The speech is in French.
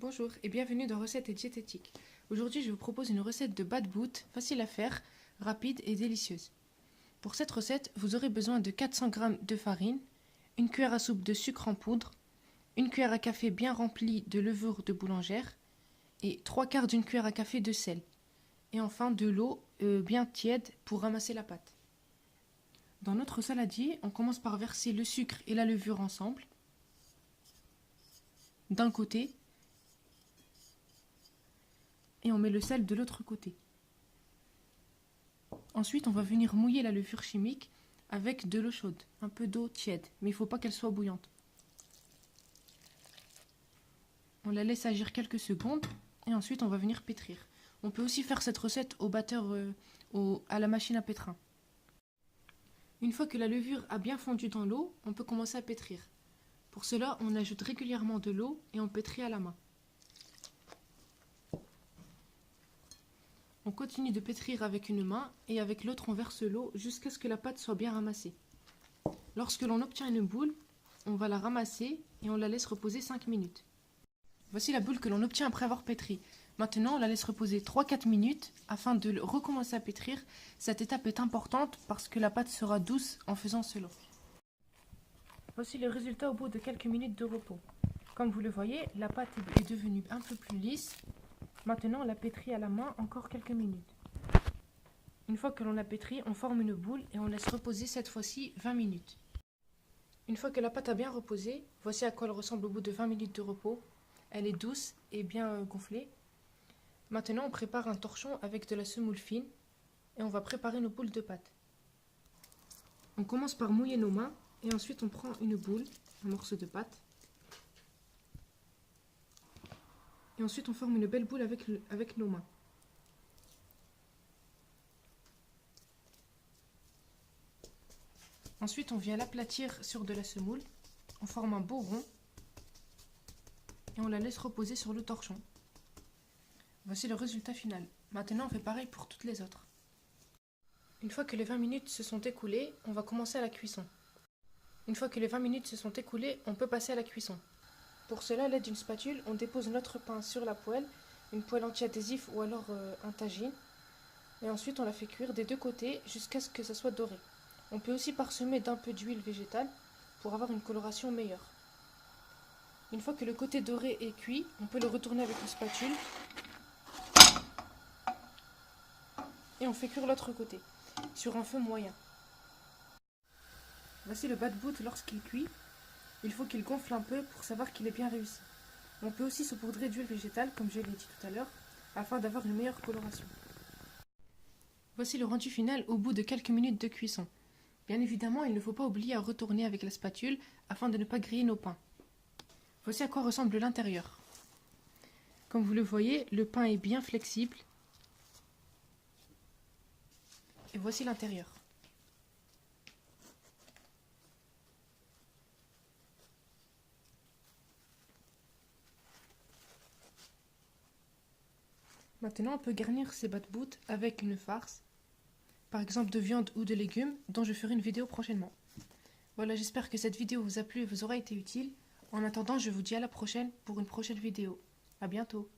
Bonjour et bienvenue dans Recettes et Diététique. Aujourd'hui, je vous propose une recette de bad boot, facile à faire, rapide et délicieuse. Pour cette recette, vous aurez besoin de 400 g de farine, une cuillère à soupe de sucre en poudre, une cuillère à café bien remplie de levure de boulangère et 3/4 d'une cuillère à café de sel. Et enfin de l'eau bien tiède pour ramasser la pâte. Dans notre saladier, on commence par verser le sucre et la levure ensemble, d'un côté, et on met le sel de l'autre côté. Ensuite, on va venir mouiller la levure chimique avec de l'eau chaude, un peu d'eau tiède, mais il ne faut pas qu'elle soit bouillante. On la laisse agir quelques secondes et ensuite on va venir pétrir. On peut aussi faire cette recette au batteur à la machine à pétrin. Une fois que la levure a bien fondu dans l'eau, on peut commencer à pétrir. Pour cela, on ajoute régulièrement de l'eau et on pétrit à la main. On continue de pétrir avec une main et avec l'autre on verse l'eau jusqu'à ce que la pâte soit bien ramassée. Lorsque l'on obtient une boule, on va la ramasser et on la laisse reposer 5 minutes. Voici la boule que l'on obtient après avoir pétri. Maintenant, on la laisse reposer 3-4 minutes afin de recommencer à pétrir. Cette étape est importante parce que la pâte sera douce en faisant cela. Voici le résultat au bout de quelques minutes de repos. Comme vous le voyez, la pâte est devenue un peu plus lisse. Maintenant, on la pétrit à la main encore quelques minutes. Une fois que l'on a pétri, on forme une boule et on laisse reposer cette fois-ci 20 minutes. Une fois que la pâte a bien reposé, voici à quoi elle ressemble au bout de 20 minutes de repos. Elle est douce et bien gonflée. Maintenant, on prépare un torchon avec de la semoule fine et on va préparer nos boules de pâte. On commence par mouiller nos mains et ensuite on prend une boule, un morceau de pâte. Et ensuite, on forme une belle boule avec nos mains. Ensuite, on vient l'aplatir sur de la semoule. On forme un beau rond. Et on la laisse reposer sur le torchon. Voici le résultat final. Maintenant, on fait pareil pour toutes les autres. Une fois que les 20 minutes se sont écoulées, on va commencer à la cuisson. Une fois que les 20 minutes se sont écoulées, on peut passer à la cuisson. Pour cela, à l'aide d'une spatule, on dépose notre pain sur la poêle, une poêle anti-adhésif ou alors un tagine. Et ensuite, on la fait cuire des deux côtés jusqu'à ce que ça soit doré. On peut aussi parsemer d'un peu d'huile végétale pour avoir une coloration meilleure. Une fois que le côté doré est cuit, on peut le retourner avec une spatule. Et on fait cuire l'autre côté, sur un feu moyen. Voici le bad boot lorsqu'il cuit. Il faut qu'il gonfle un peu pour savoir qu'il est bien réussi. On peut aussi saupoudrer d'huile végétale, comme je l'ai dit tout à l'heure, afin d'avoir une meilleure coloration. Voici le rendu final au bout de quelques minutes de cuisson. Bien évidemment, il ne faut pas oublier à retourner avec la spatule afin de ne pas griller nos pains. Voici à quoi ressemble l'intérieur. Comme vous le voyez, le pain est bien flexible. Et voici l'intérieur. Maintenant, on peut garnir ces bad boot avec une farce, par exemple de viande ou de légumes, dont je ferai une vidéo prochainement. Voilà, j'espère que cette vidéo vous a plu et vous aura été utile. En attendant, je vous dis à la prochaine pour une prochaine vidéo. À bientôt.